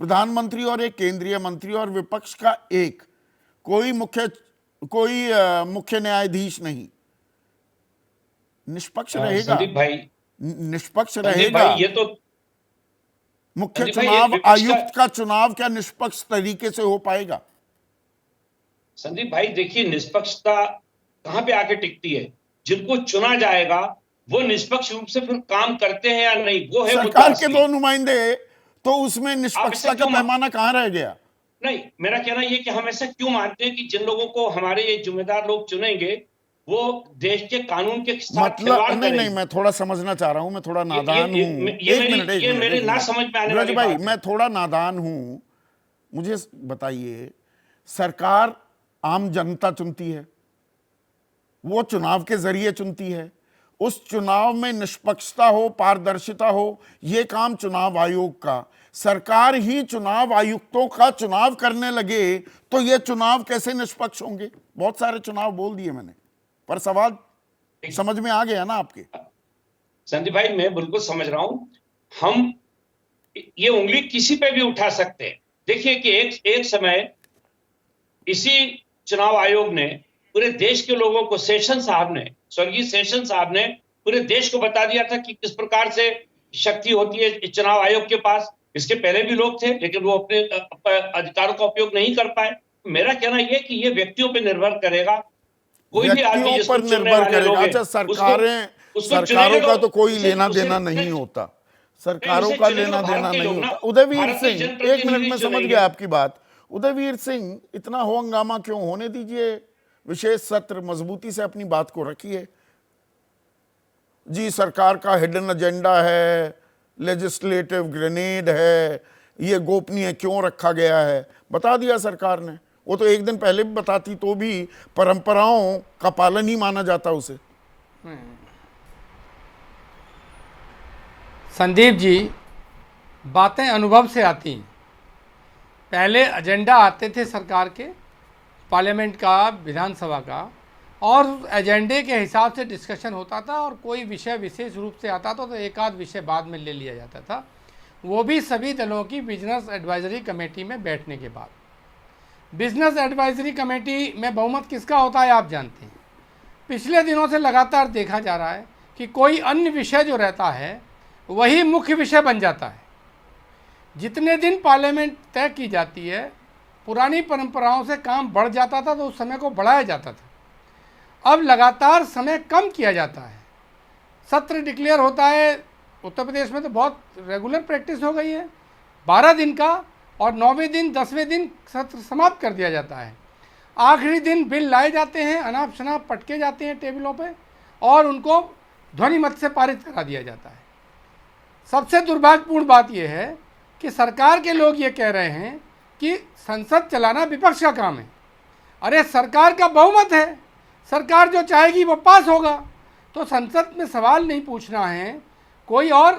प्रधानमंत्री और एक केंद्रीय मंत्री, और विपक्ष का एक, कोई मुख्य न्यायाधीश नहीं। निष्पक्ष रहेगा? संदीप भाई, निष्पक्ष रहेगा? भाई ये तो मुख्य संदीप भाई, चुनाव विपक्ष आयुक्त का चुनाव क्या निष्पक्ष तरीके से हो पाएगा? संदीप भाई देखिए, निष्पक्षता कहां पे आके टिकती है? जिनको चुना जाएगा वो निष्पक्ष रूप से फिर काम करते हैं या नहीं, वो है सरकार मुद्दा के असली। 2 नुमाइंदे, तो उसमें निष्पक्षता का क्यों पैमाना कहां रह गया? नहीं, मेरा कहना ये कि हम ऐसा क्यों मानते हैं कि जिन लोगों को हमारे ये जिम्मेदार लोग चुनेंगे वो देश के कानून के साथ खिलवाड़ मतलब नहीं, करेंगे। मैं थोड़ा समझना चाह रहा हूं, मैं थोड़ा नादान हूं। ये मेरे ना समझ में आने ब्रज वाली भाई, बात है। मैं थोड़ा नादान हूं, मुझे बताइए, सरकार आम जनता चुनती है, वो चुनाव के जरिए चुनती है, उस चुनाव में निष्पक्षता हो, पारदर्शिता हो, ये काम चुनाव आयोग का। सरकार ही चुनाव आयुक्तों का चुनाव करने लगे तो ये चुनाव कैसे निष्पक्ष होंगे? बहुत सारे चुनाव बोल दिए मैंने, पर सवाल समझ में आ गया ना आपके? संदीप भाई मैं बिल्कुल समझ रहा हूं। हम ये उंगली किसी पे भी उठा सकते हैं। देखिए कि एक समय इसी चुनाव आयोग ने पूरे देश के लोगों को, स्वर्गीय सेशन साहब ने पूरे देश को बता दिया था कि किस प्रकार से शक्ति होती है चुनाव आयोग के पास। इसके पहले भी लोग थे लेकिन वो अपने अधिकारों का उपयोग नहीं कर पाए। मेरा कहना यह कि ये व्यक्तियों पर निर्भर करेगा। कोई भी आदमी व्यक्तियों जिसको पर चुनने निर्भर वाले लोग करेगा। हैं, अच्छा, उसको सरकारों चुनेंगे का लोग, तो कोई उसे- लेना उसे- देना नहीं होता, सरकारों उसे का चुनेंगे लेना भारत देना के नहीं लोग ना। होता। उदयवीर भारत के सिंह, जनप्रतिनिधि एक मिनट में समझ चुनेंगे। गया आपकी बात। उदयवीर सिंह, इतना हो हंगामा क्यों? होने दीजिए विशेष सत्र, मजबूती से अपनी बात को रखिए। जी सरकार का हिडन एजेंडा है, लेजिस्लेटिव ग्रेनेड है, ये गोपनीय क्यों रखा गया है, बता दिया सरकार ने। वो तो एक दिन पहले भी बताती तो भी परंपराओं का पालन ही माना जाता उसे। संदीप जी, बातें अनुभव से आती हैं। पहले एजेंडा आते थे सरकार के, पार्लियामेंट का, विधानसभा का, और एजेंडे के हिसाब से डिस्कशन होता था, और कोई विषय विशेष रूप से आता था तो एक आध विषय बाद में ले लिया जाता था, वो भी सभी दलों की बिजनेस एडवाइजरी कमेटी में बैठने के बाद। बिजनेस एडवाइजरी कमेटी में बहुमत किसका होता है आप जानते हैं। पिछले दिनों से लगातार देखा जा रहा है कि कोई अन्य विषय जो रहता है वही मुख्य विषय बन जाता है। जितने दिन पार्लियामेंट तय की जाती है, पुरानी परंपराओं से काम बढ़ जाता था तो उस समय को बढ़ाया जाता था। अब लगातार समय कम किया जाता है। सत्र डिक्लेयर होता है, उत्तर प्रदेश में तो बहुत रेगुलर प्रैक्टिस हो गई है, 12 दिन का, और 9वें दिन 10वें दिन सत्र समाप्त कर दिया जाता है। आखिरी दिन बिल लाए जाते हैं, अनाप शनाप पटके जाते हैं टेबलों पे, और उनको ध्वनि मत से पारित करा दिया जाता है। सबसे दुर्भाग्यपूर्ण बात यह है कि सरकार के लोग ये कह रहे हैं कि संसद चलाना विपक्ष का काम है। अरे सरकार का बहुमत है, सरकार जो चाहेगी वो पास होगा। तो संसद में सवाल नहीं पूछना है, कोई और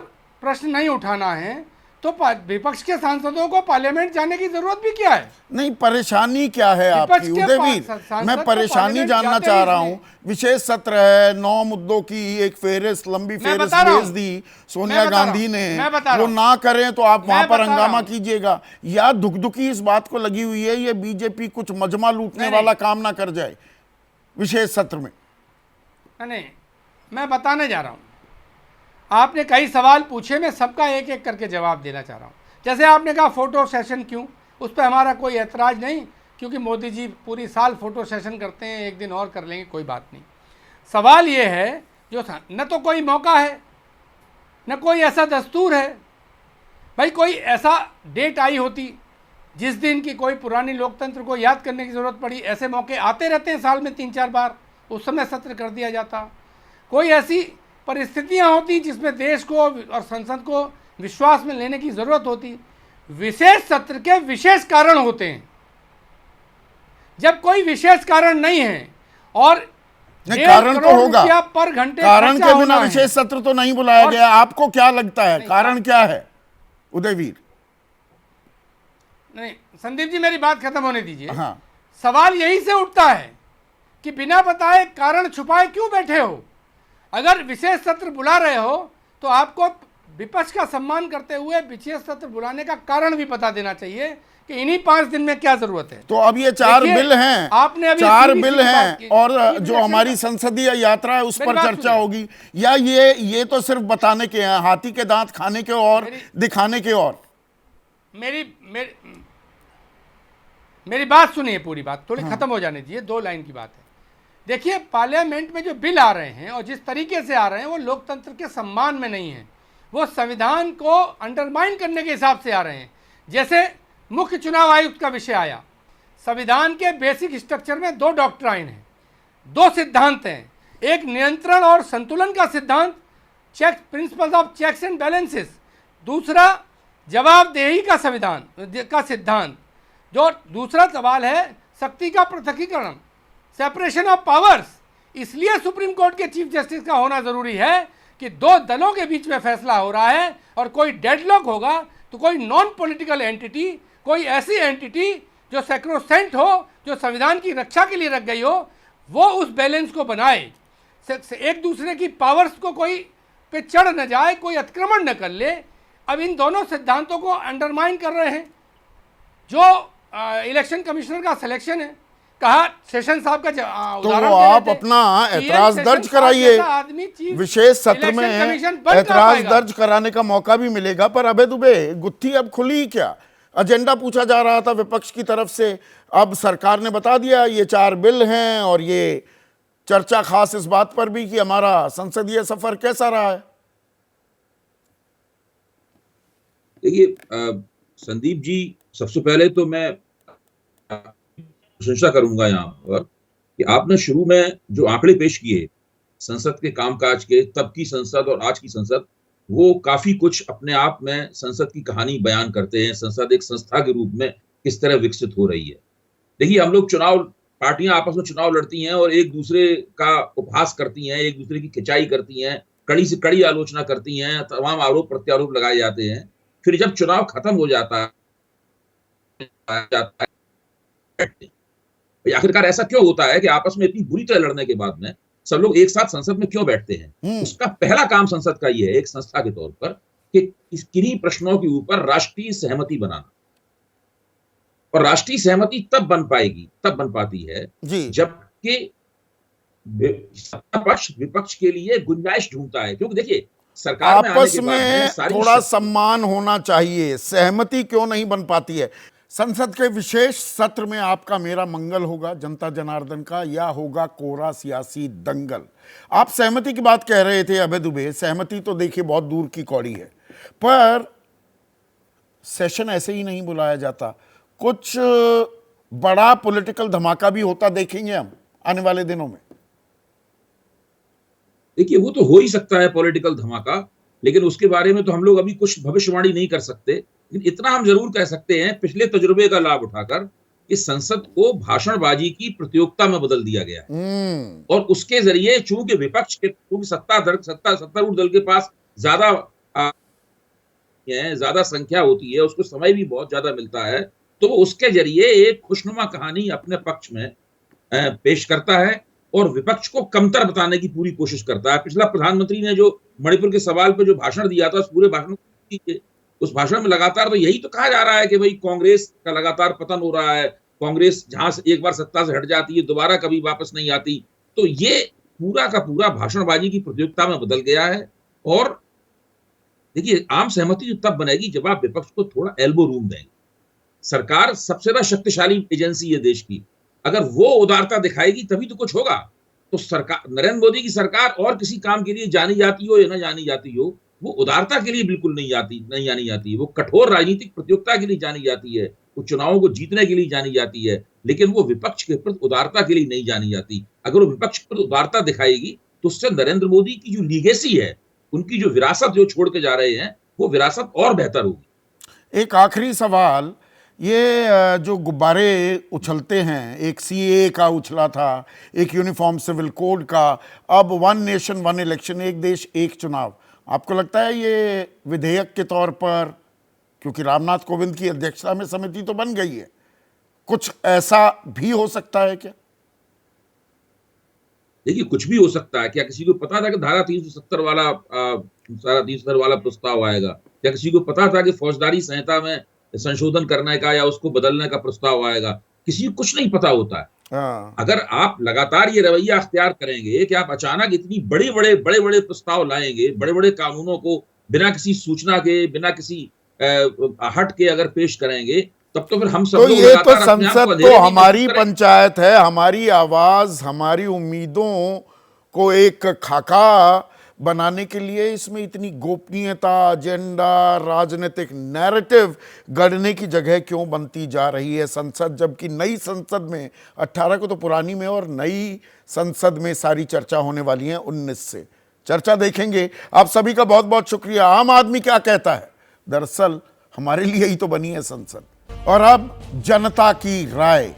प्रश्न नहीं उठाना है, तो तो विपक्ष के सांसदों को पार्लियामेंट जाने की जरूरत भी क्या है? नहीं, परेशानी क्या है आपकी उदयवीर? मैं परेशानी जानना चाह रहा हूं। विशेष सत्र है, 9 मुद्दों की एक फेहरिस्त, लंबी फेहरिस्त भेज दी सोनिया गांधी ने, वो ना करें तो आप वहां पर हंगामा कीजिएगा, या दुखदुखी इस बात को लगी हुई है ये बीजेपी कुछ मजमा लूटने वाला काम ना कर जाए विशेष सत्र में? नहीं, मैं बताने जा रहा हूं। आपने कई सवाल पूछे, मैं सबका एक एक करके जवाब देना चाह रहा हूँ। जैसे आपने कहा फोटो सेशन क्यों, उस पर हमारा कोई ऐतराज़ नहीं, क्योंकि मोदी जी पूरी साल फोटो सेशन करते हैं, एक दिन और कर लेंगे, कोई बात नहीं। सवाल ये है, जो न तो कोई मौका है, न कोई ऐसा दस्तूर है। भाई कोई ऐसा डेट आई होती जिस दिन की कोई पुरानी लोकतंत्र को याद करने की ज़रूरत पड़ी, ऐसे मौके आते रहते हैं साल में 3-4 बार, उस समय सत्र कर दिया जाता। कोई ऐसी परिस्थितियां होती जिसमें देश को और संसद को विश्वास में लेने की जरूरत होती। विशेष सत्र के विशेष कारण होते हैं। जब कोई विशेष कारण नहीं है और कारण तो होगा, पर घंटे कारण के बिना विशेष सत्र तो नहीं बुलाया गया। आपको क्या लगता है कारण क्या है उदयवीर? नहीं संदीप जी, मेरी बात खत्म होने दीजिए। हाँ। सवाल यही से उठता है कि बिना बताए कारण छुपाए क्यों बैठे हो? अगर विशेष सत्र बुला रहे हो तो आपको विपक्ष का सम्मान करते हुए विशेष सत्र बुलाने का कारण भी बता देना चाहिए कि इन्हीं 5 दिन में क्या जरूरत है। तो अब ये 4 बिल हैं, आपने अभी 4 बिल हैं और जो हमारी संसदीय यात्रा है उस पर चर्चा होगी, या ये तो सिर्फ बताने के हैं, हाथी के दांत खाने के और दिखाने के और? मेरी बात सुनिए, पूरी बात थोड़ी खत्म हो जाने दीजिए, 2 लाइन की बात है। देखिए, पार्लियामेंट में जो बिल आ रहे हैं और जिस तरीके से आ रहे हैं वो लोकतंत्र के सम्मान में नहीं है, वो संविधान को अंडरमाइन करने के हिसाब से आ रहे हैं। जैसे मुख्य चुनाव आयुक्त का विषय आया, संविधान के बेसिक स्ट्रक्चर में 2 डॉक्ट्राइन हैं, 2 सिद्धांत हैं। एक नियंत्रण और संतुलन का सिद्धांत, check principles of checks and balances, दूसरा जवाबदेही का संविधान का सिद्धांत। जो दूसरा सवाल है शक्ति का पृथकीकरण, सेपरेशन ऑफ पावर्स। इसलिए सुप्रीम कोर्ट के चीफ जस्टिस का होना जरूरी है कि 2 दलों के बीच में फैसला हो रहा है और कोई डेडलॉक होगा तो कोई नॉन पॉलिटिकल एंटिटी, कोई ऐसी एंटिटी जो सैक्रोसेंट हो, जो संविधान की रक्षा के लिए रख गई हो, वो उस बैलेंस को बनाए, एक दूसरे की पावर्स को कोई पे चढ़ न जाए, कोई अतिक्रमण न कर ले। अब इन दोनों सिद्धांतों को अंडरमाइन कर रहे हैं। जो इलेक्शन कमिश्नर का सिलेक्शन है, कहा सेशन साहब का तो आप अपना ऐतराज दर्ज कराइए, विशेष सत्र में ऐतराज दर्ज कराने का मौका भी मिलेगा। पर अबे दुबे गुत्थी अब खुली क्या? एजेंडा पूछा जा रहा था विपक्ष की तरफ से, अब सरकार ने बता दिया ये 4 बिल हैं और ये चर्चा खास इस बात पर भी कि हमारा संसदीय सफर कैसा रहा है। देखिए संदीप जी, सबसे पहले तो मैं प्रशंसा करूंगा यहाँ पर कि आपने शुरू में जो आंकड़े पेश किए संसद के कामकाज के, तब की संसद और आज की संसद, वो काफी कुछ अपने आप में संसद की कहानी बयान करते हैं। संसद एक संस्था के रूप में किस तरह विकसित हो रही है। देखिए, हम लोग पार्टियां आपस में चुनाव लड़ती हैं और एक दूसरे का उपहास करती हैं, एक दूसरे की खिंचाई करती हैं, कड़ी से कड़ी आलोचना करती हैं, तमाम आरोप प्रत्यारोप लगाए जाते हैं। फिर जब चुनाव खत्म हो जाता है, आखिरकार ऐसा क्यों होता है कि आपस में इतनी बुरी तरह लड़ने के बाद में सब लोग एक साथ संसद में क्यों बैठते हैं? उसका पहला काम संसद का ये है, एक संस्था के तौर पर, कि किन्हीं प्रश्नों के ऊपर राष्ट्रीय सहमति बनाना। और राष्ट्रीय सहमति तब बन पाती है जबकि सत्ता पक्ष विपक्ष के लिए गुंजाइश ढूंढता है। क्योंकि देखिए, सरकार आपस में थोड़ा सम्मान होना चाहिए, सहमति क्यों नहीं बन पाती है? संसद के विशेष सत्र में आपका मेरा मंगल होगा, जनता जनार्दन का, या होगा कोरा सियासी दंगल? आप सहमति की बात कह रहे थे अभय दुबे, सहमति तो देखिए बहुत दूर की कौड़ी है, पर सेशन ऐसे ही नहीं बुलाया जाता, कुछ बड़ा पॉलिटिकल धमाका भी होता देखेंगे हम आने वाले दिनों में। देखिए, वो तो हो ही सकता है पॉलिटिकल धमाका, लेकिन उसके बारे में तो हम लोग अभी कुछ भविष्यवाणी नहीं कर सकते। लेकिन इतना हम जरूर कह सकते हैं, पिछले तजुर्बे का लाभ उठाकर इस संसद को भाषणबाजी की प्रतियोगिता में बदल दिया गया है। और उसके जरिए चूंकि विपक्ष के, सत्तारूढ़ दल के पास ज्यादा है, ज्यादा संख्या होती है, उसको समय भी बहुत ज्यादा मिलता है, तो वो उसके जरिए एक खुशनुमा कहानी अपने पक्ष में पेश करता है और विपक्ष को कमतर बताने की पूरी कोशिश करता है। पिछला प्रधानमंत्री ने जो मणिपुर के सवाल पे जो भाषण दिया था, उस पूरे भाषण उस भाषण में लगातार तो यही तो कहा जा रहा है कि भाई कांग्रेस का लगातार पतन हो रहा है, कांग्रेस जहां से एक बार सत्ता से हट जाती है दोबारा कभी वापस नहीं आती। तो ये पूरा का पूरा भाषणबाजी की प्रतियोगिता में बदल गया है। और देखिए, आम सहमति तब बनेगी जब आप विपक्ष को थोड़ा एल्बो रूम देंगे। सरकार सबसे ज्यादा शक्तिशाली एजेंसी है देश की, अगर वो उदारता दिखाएगी तभी तो कुछ होगा। तो सरकार, नरेंद्र मोदी की सरकार और किसी काम के लिए जानी जाती हो या ना जानी जाती हो, वो उदारता के लिए बिल्कुल नहीं जानी जाती है। वो कठोर राजनीतिक प्रतियोगिता के लिए जानी जाती है, वो चुनावों को जीतने के लिए जानी जाती है, लेकिन वो विपक्ष के प्रति उदारता के लिए नहीं जानी जाती। अगर वो विपक्ष पर उदारता दिखाएगी तो उससे नरेंद्र मोदी की जो लीगेसी है, उनकी जो विरासत जो छोड़ के जा रहे हैं, वो विरासत और बेहतर होगी। एक आखिरी सवाल, ये जो गुब्बारे उछलते हैं, एक सीए का उछला था, एक यूनिफॉर्म सिविल कोड का, अब वन नेशन वन इलेक्शन, एक देश एक चुनाव, आपको लगता है ये विधेयक के तौर पर, क्योंकि रामनाथ कोविंद की अध्यक्षता में समिति तो बन गई है, कुछ ऐसा भी हो सकता है क्या? देखिए, कुछ भी हो सकता है। क्या किसी को पता था कि धारा 370 वाला प्रस्ताव आएगा? क्या किसी को पता था कि फौजदारी संहिता में संशोधन करने का या उसको बदलने का प्रस्ताव आएगा? किसी को कुछ नहीं पता होता है। अगर आप लगातार ये रवैया अख्तियार करेंगे कि आप अचानक इतनी बड़े बड़े प्रस्ताव लाएंगे, बड़े बड़े कानूनों को बिना किसी सूचना के, बिना किसी हट के अगर पेश करेंगे, तब तो फिर हम सब तो लोग ये तो लगातार अपने आप को संसद अंधेरे तो में हमारी महसूस करेंगे। पंचायत है, हमारी आवाज, हमारी उम्मीदों को एक खाका बनाने के लिए इसमें इतनी गोपनीयता, एजेंडा, राजनीतिक नैरेटिव गढ़ने की जगह क्यों बनती जा रही है संसद, जबकि नई संसद में 18 को तो पुरानी में और नई संसद में सारी चर्चा होने वाली है 19 से। चर्चा देखेंगे। आप सभी का बहुत बहुत शुक्रिया। आम आदमी क्या कहता है, दरअसल हमारे लिए ही तो बनी है संसद। और अब जनता की राय।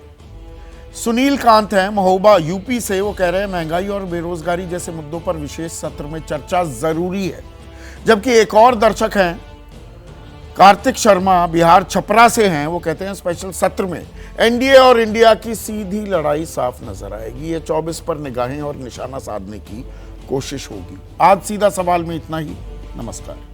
सुनील कांत हैं महोबा यूपी से, वो कह रहे हैं महंगाई और बेरोजगारी जैसे मुद्दों पर विशेष सत्र में चर्चा जरूरी है। जबकि एक और दर्शक हैं कार्तिक शर्मा, बिहार छपरा से हैं, वो कहते हैं स्पेशल सत्र में एनडीए और इंडिया की सीधी लड़ाई साफ नजर आएगी। ये 24 पर निगाहें और निशाना साधने की कोशिश होगी। आज सीधा सवाल में इतना ही। नमस्कार।